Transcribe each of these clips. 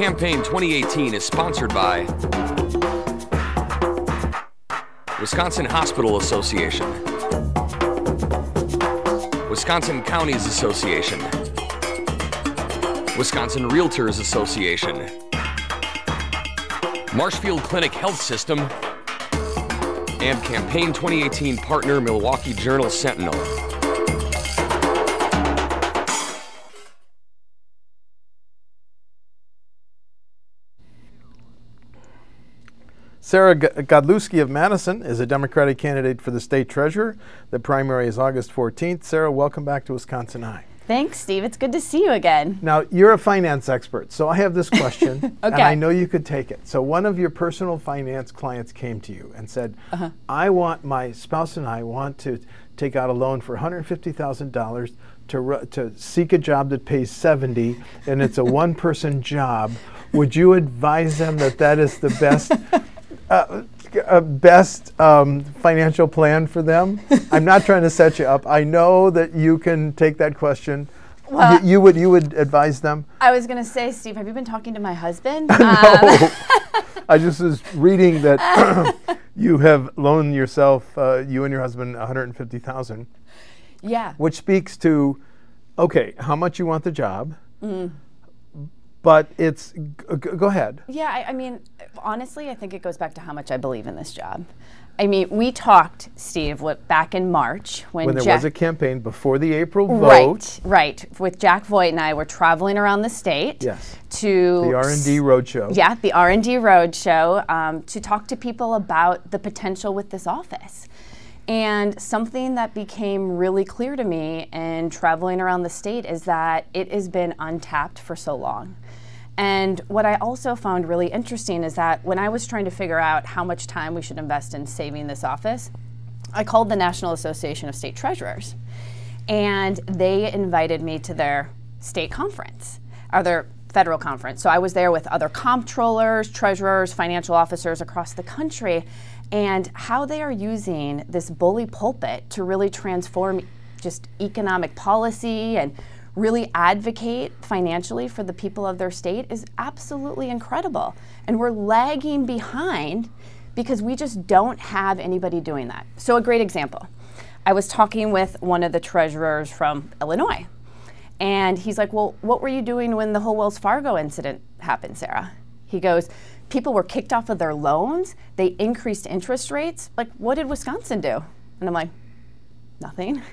Campaign 2018 is sponsored by Wisconsin Hospital Association, Wisconsin Counties Association, Wisconsin Realtors Association, Marshfield Clinic Health System, and Campaign 2018 partner Milwaukee Journal Sentinel. Sarah Godlewski of Madison is a Democratic candidate for the state treasurer. The primary is August 14th. Sarah, welcome back to WisconsinEye. Thanks, Steve. It's good to see you again. Now, you're a finance expert, so I have this question, Okay. and I know you could take it. So one of your personal finance clients came to you and said, my spouse and I want to take out a loan for $150,000 to seek a job that pays $70,000, and it's a one-person job. Would you advise them that that is the best financial plan for them? I'm not trying to set you up. I know that you can take that question. Well, you would advise them? I was going to say, Steve, have you been talking to my husband? No. I just was reading that you have loaned yourself, you and your husband, $150,000. Yeah. Which speaks to, okay, how much you want the job. But it's, go ahead. Yeah, I mean, honestly, I think it goes back to how much I believe in this job. I mean, we talked, Steve, back in March when there was a campaign before the April vote. Right. With Jack Voigt and I were traveling around the state. Yes. To the R&D Roadshow. Yeah, the R&D Roadshow, to talk to people about the potential with this office. And something that became really clear to me in traveling around the state is that it has been untapped for so long. And what I also found really interesting is that when I was trying to figure out how much time we should invest in saving this office, I called the National Association of State Treasurers. And they invited me to their state conference, or their federal conference. So I was there with other comptrollers, treasurers, financial officers across the country, and how they are using this bully pulpit to really transform just economic policy and really advocate financially for the people of their state is absolutely incredible. And we're lagging behind because we just don't have anybody doing that. So a great example, I was talking with one of the treasurers from Illinois, and he's like, well, what were you doing when the whole Wells Fargo incident happened, Sarah? He goes, people were kicked off of their loans, they increased interest rates, like what did Wisconsin do? And I'm like, nothing.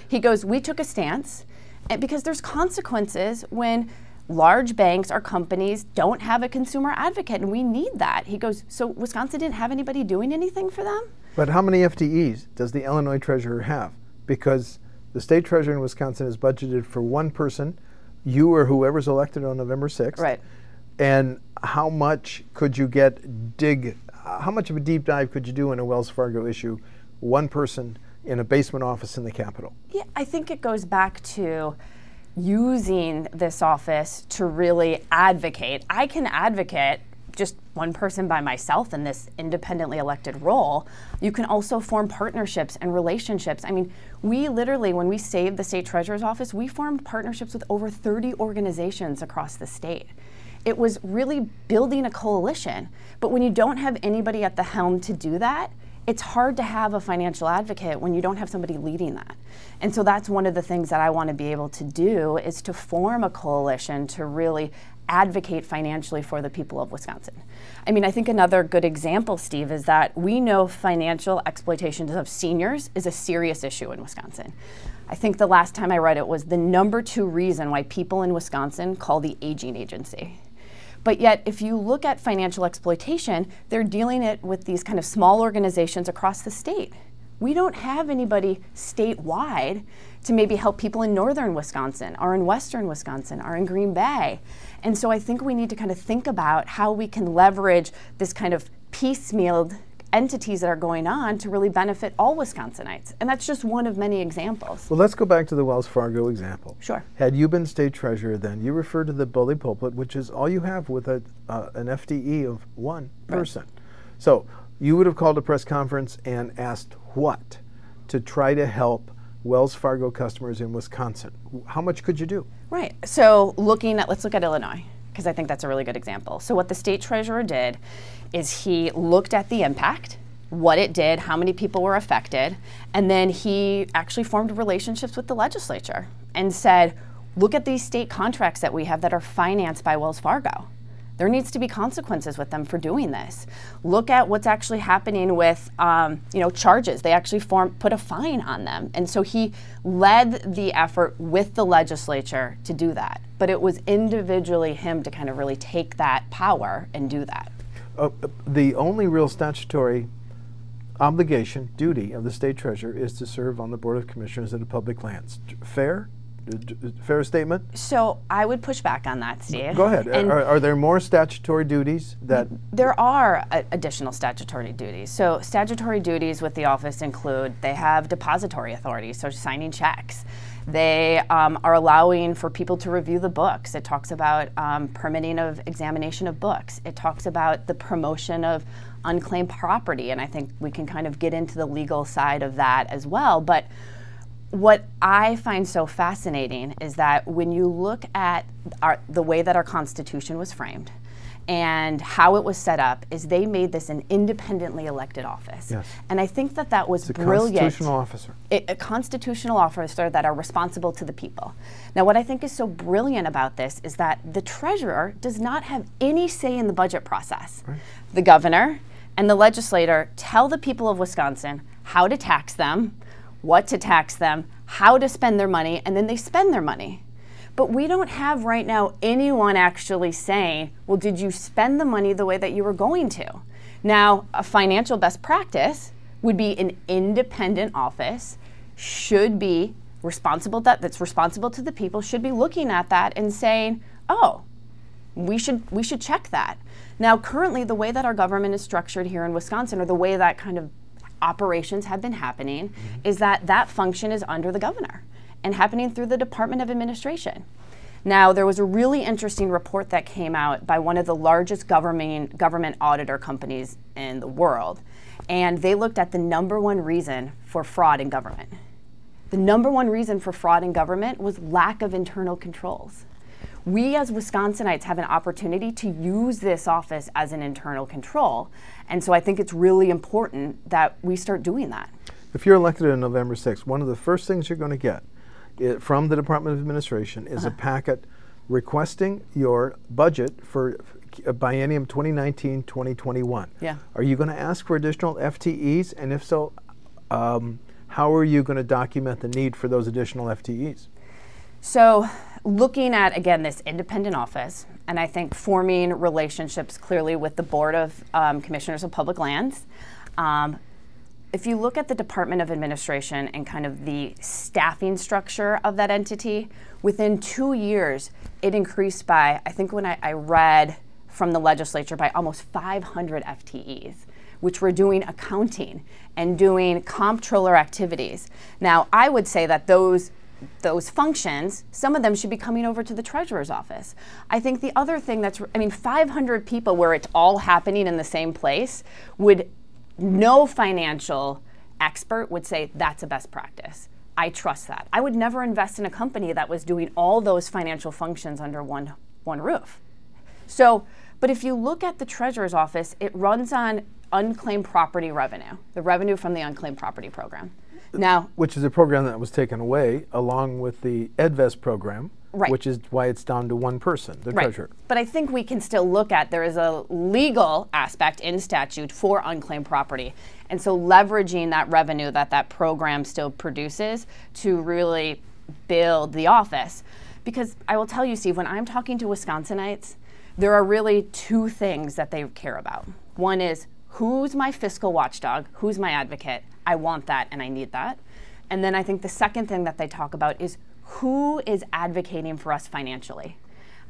He goes, we took a stance, and because there's consequences when large banks or companies don't have a consumer advocate, and we need that. He goes, so Wisconsin didn't have anybody doing anything for them? But how many FTEs does the Illinois treasurer have? Because the state treasurer in Wisconsin is budgeted for one person, you or whoever's elected on November 6th. Right. And how much could you how much of a deep dive could you do in a Wells Fargo issue, one person in a basement office in the Capitol? Yeah, I think it goes back to using this office to really advocate. I can advocate just one person by myself in this independently elected role. You can also form partnerships and relationships. I mean, we literally, when we saved the state treasurer's office, we formed partnerships with over 30 organizations across the state. It was really building a coalition. But when you don't have anybody at the helm to do that, it's hard to have a financial advocate when you don't have somebody leading that. And so that's one of the things that I want to be able to do, is to form a coalition to really advocate financially for the people of Wisconsin. I mean, I think another good example, Steve, is that we know financial exploitation of seniors is a serious issue in Wisconsin. I think the last time I read it was the #2 reason why people in Wisconsin call the aging agency. But yet, if you look at financial exploitation, they're dealing it with these kind of small organizations across the state. We don't have anybody statewide to maybe help people in northern Wisconsin or in western Wisconsin or in Green Bay. And so I think we need to kind of think about how we can leverage this kind of piecemeal entities that are going on to really benefit all Wisconsinites. And that's just one of many examples. Well, let's go back to the Wells Fargo example. Sure. Had you been state treasurer then, you referred to the bully pulpit, which is all you have with an FTE of one person. Right. So you would have called a press conference and asked what to try to help Wells Fargo customers in Wisconsin. How much could you do? Right. So let's look at Illinois. because I think that's a really good example. So what the state treasurer did is he looked at the impact, what it did, how many people were affected, and then he actually formed relationships with the legislature and said, look at these state contracts that we have that are financed by Wells Fargo. There needs to be consequences with them for doing this. Look at what's actually happening with charges. They actually put a fine on them. And so he led the effort with the legislature to do that. But it was individually him to kind of really take that power and do that. The only real statutory obligation, duty of the state treasurer is to serve on the Board of Commissioners of the Public Lands. Fair? Fair statement? So I would push back on that, Steve. Go ahead. Are there more statutory duties that? There are additional statutory duties. So statutory duties with the office include they have depository authority, so signing checks. They are allowing for people to review the books. It talks about permitting of examination of books. It talks about the promotion of unclaimed property, and I think we can kind of get into the legal side of that as well. But what I find so fascinating is that when you look at the way that our Constitution was framed and how it was set up, is they made this an independently elected office. Yes. And I think that that was it's a brilliant. Constitutional officer. A constitutional officer that are responsible to the people. Now, what I think is so brilliant about this is that the treasurer does not have any say in the budget process. Right. The governor and the legislator tell the people of Wisconsin how to tax them, what to tax them, how to spend their money, and then they spend their money. But we don't have right now anyone actually saying, well, did you spend the money the way that you were going to? Now, a financial best practice would be an independent office, should be responsible, that's responsible to the people, should be looking at that and saying, oh, we should check that. Now, currently, the way that our government is structured here in Wisconsin, or the way that kind of operations have been happening, is that that function is under the governor and happening through the Department of Administration. Now, there was a really interesting report that came out by one of the largest government auditor companies in the world, and they looked at the #1 reason for fraud in government. The #1 reason for fraud in government was lack of internal controls. We as Wisconsinites have an opportunity to use this office as an internal control, and so I think it's really important that we start doing that. If you're elected on November 6th, one of the first things you're going to get from the Department of Administration is a packet requesting your budget for biennium 2019-2021. Yeah. Are you going to ask for additional FTEs? And if so, how are you going to document the need for those additional FTEs? So looking at, again, this independent office, and I think forming relationships clearly with the Board of Commissioners of Public Lands. If you look at the Department of Administration and kind of the staffing structure of that entity, within 2 years, it increased by, I think when I read from the legislature, by almost 500 FTEs, which were doing accounting and doing comptroller activities. Now, I would say that those functions, some of them should be coming over to the treasurer's office. I think the other thing 500 people where it's all happening in the same place, no financial expert would say that's a best practice. I trust that. I would never invest in a company that was doing all those financial functions under one roof. So, but if you look at the treasurer's office, it runs on unclaimed property revenue, the revenue from the unclaimed property program. Now, which is a program that was taken away along with the EdVest program, right, which is why it's down to one person, the treasurer. But I think we can still look at, there is a legal aspect in statute for unclaimed property. And so leveraging that revenue that program still produces to really build the office. Because I will tell you, Steve, when I'm talking to Wisconsinites, there are really two things that they care about. One is, who's my fiscal watchdog? Who's my advocate? I want that and I need that. And then I think the second thing that they talk about is who is advocating for us financially.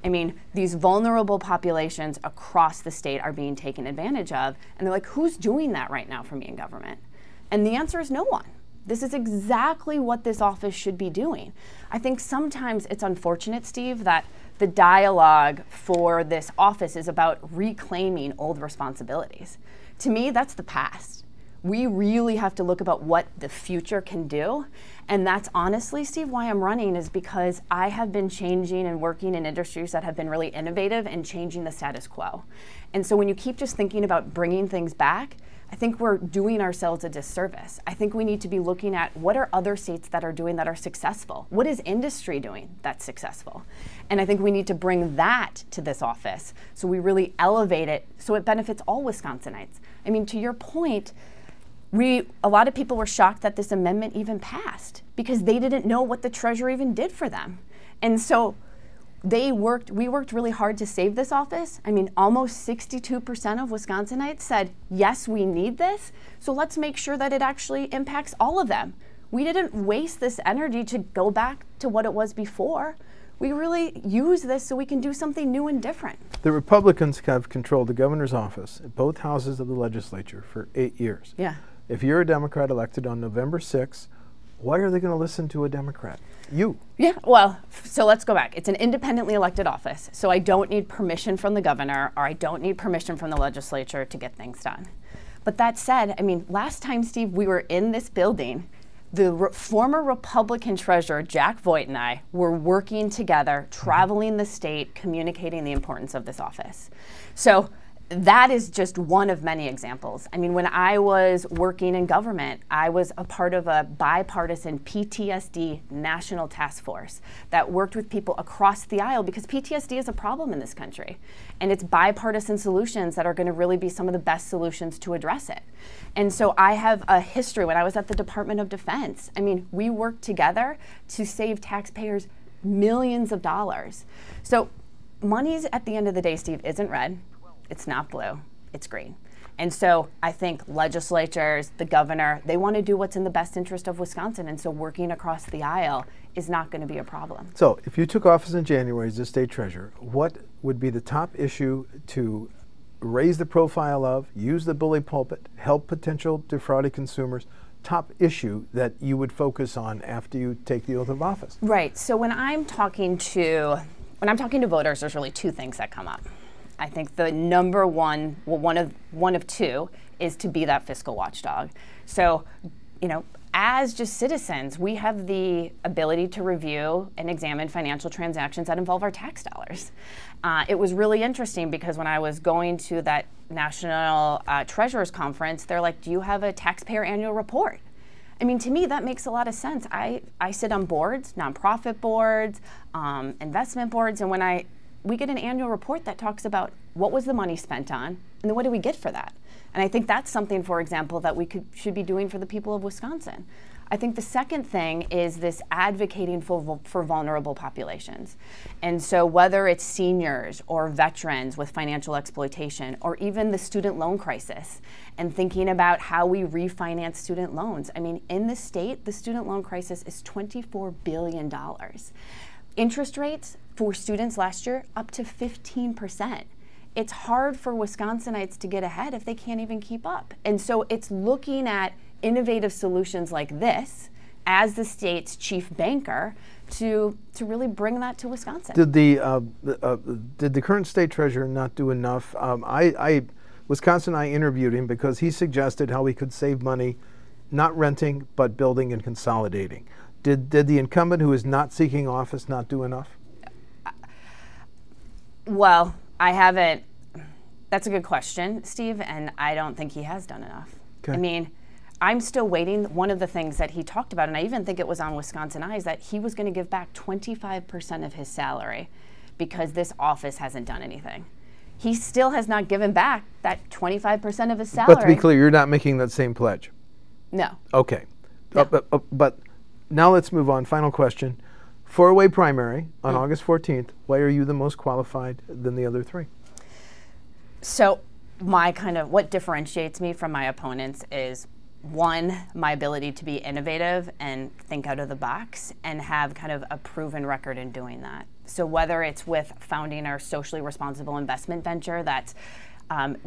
I mean, these vulnerable populations across the state are being taken advantage of, and they're like, who's doing that right now for me in government? And the answer is no one. This is exactly what this office should be doing. I think sometimes it's unfortunate, Steve, that the dialogue for this office is about reclaiming old responsibilities. To me, that's the past. we really have to look about what the future can do. And that's honestly, Steve, why I'm running, is because I have been changing and working in industries that have been really innovative and changing the status quo. And so when you keep just thinking about bringing things back, I think we're doing ourselves a disservice. I think we need to be looking at what are other states that are doing that are successful? What is industry doing that's successful? And I think we need to bring that to this office so we really elevate it so it benefits all Wisconsinites. I mean, to your point, a lot of people were shocked that this amendment even passed because they didn't know what the Treasurer even did for them. And so we worked really hard to save this office. I mean, almost 62% of Wisconsinites said, yes, we need this, so let's make sure that it actually impacts all of them. We didn't waste this energy to go back to what it was before. We really use this so we can do something new and different. The Republicans have controlled the governor's office at both houses of the legislature for 8 years. Yeah. If you're a Democrat elected on November 6th, why are they going to listen to a Democrat? You. Yeah, well, so let's go back. It's an independently elected office, so I don't need permission from the governor or I don't need permission from the legislature to get things done. But that said, I mean, last time, Steve, we were in this building, the former Republican treasurer, Jack Voigt, and I were working together, traveling the state, communicating the importance of this office. So that is just one of many examples. I mean, when I was working in government, I was a part of a bipartisan PTSD national task force that worked with people across the aisle because PTSD is a problem in this country. And it's bipartisan solutions that are going to really be some of the best solutions to address it. And so I have a history. When I was at the Department of Defense, I mean, we worked together to save taxpayers millions of dollars. So money, at the end of the day, Steve, isn't red. It's not blue, it's green. And so I think legislatures, the governor, they want to do what's in the best interest of Wisconsin. And so working across the aisle is not going to be a problem. So if you took office in January as the state treasurer, what would be the top issue to raise the profile of, use the bully pulpit, help potential defrauded consumers, top issue that you would focus on after you take the oath of office? Right, so when I'm talking to voters, there's really two things that come up. I think the number one, well, one of two, is to be that fiscal watchdog. So, you know, as just citizens, we have the ability to review and examine financial transactions that involve our tax dollars. It was really interesting because when I was going to that National Treasurers Conference, they're like, do you have a taxpayer annual report? I mean, to me, that makes a lot of sense. I sit on boards, nonprofit boards, investment boards, and when we get an annual report that talks about what was the money spent on, and then what do we get for that? And I think that's something, for example, that we should be doing for the people of Wisconsin. I think the second thing is this advocating for vulnerable populations. And so whether it's seniors or veterans with financial exploitation, or even the student loan crisis, and thinking about how we refinance student loans. I mean, in the state, the student loan crisis is $24 billion. Interest rates for students last year up to 15%. It's hard for Wisconsinites to get ahead if they can't even keep up. And so it's looking at innovative solutions like this as the state's chief banker to really bring that to Wisconsin. Did the current state treasurer not do enough? WisconsinEye interviewed him because he suggested how we could save money not renting but building and consolidating. Did the incumbent who is not seeking office not do enough? Well, I haven't. That's a good question, Steve, and I don't think he has done enough. Okay. I mean, I'm still waiting. One of the things that he talked about, and I even think it was on WisconsinEye, is that he was going to give back 25% of his salary because this office hasn't done anything. He still has not given back that 25% of his salary. But to be clear, you're not making that same pledge? No. Okay. No. But now let's move on. Final question. Four-way primary on August 14th. Why are you the most qualified than the other three? So what differentiates me from my opponents is, one, my ability to be innovative and think out of the box and have kind of a proven record in doing that. So whether it's with founding our socially responsible investment venture that's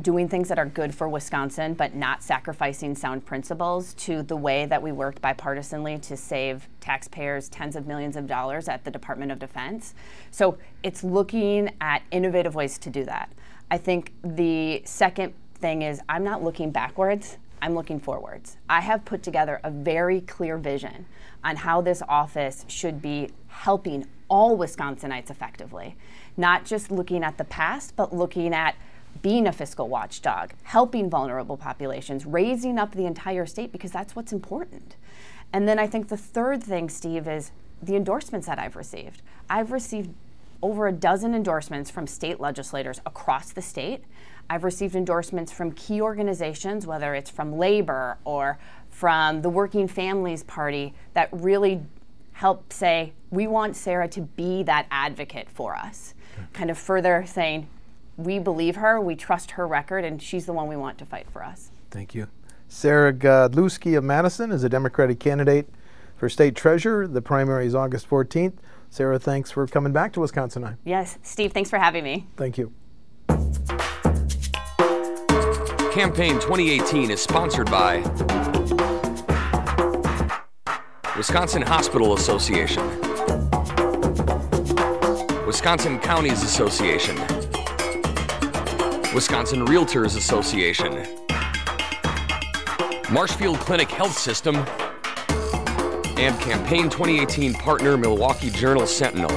doing things that are good for Wisconsin but not sacrificing sound principles, to the way that we worked bipartisanly to save taxpayers tens of millions of dollars at the Department of Defense. So it's looking at innovative ways to do that. I think the second thing is I'm not looking backwards. I'm looking forwards. I have put together a very clear vision on how this office should be helping all Wisconsinites effectively, not just looking at the past, but looking at being a fiscal watchdog, helping vulnerable populations, raising up the entire state, because that's what's important. And then I think the third thing, Steve, is the endorsements that I've received. I've received over a dozen endorsements from state legislators across the state. I've received endorsements from key organizations, whether it's from labor or from the Working Families Party, that really help say, we want Sarah to be that advocate for us. Kind of further saying, we believe her, we trust her record, and she's the one we want to fight for us. Thank you. Sarah Godlewski of Madison is a Democratic candidate for state treasurer. The primary is August 14th. Sarah, thanks for coming back to WisconsinEye. Yes, Steve, thanks for having me. Thank you. Campaign 2018 is sponsored by Wisconsin Hospital Association, Wisconsin Counties Association, Wisconsin Realtors Association, Marshfield Clinic Health System, and Campaign 2018 partner Milwaukee Journal Sentinel.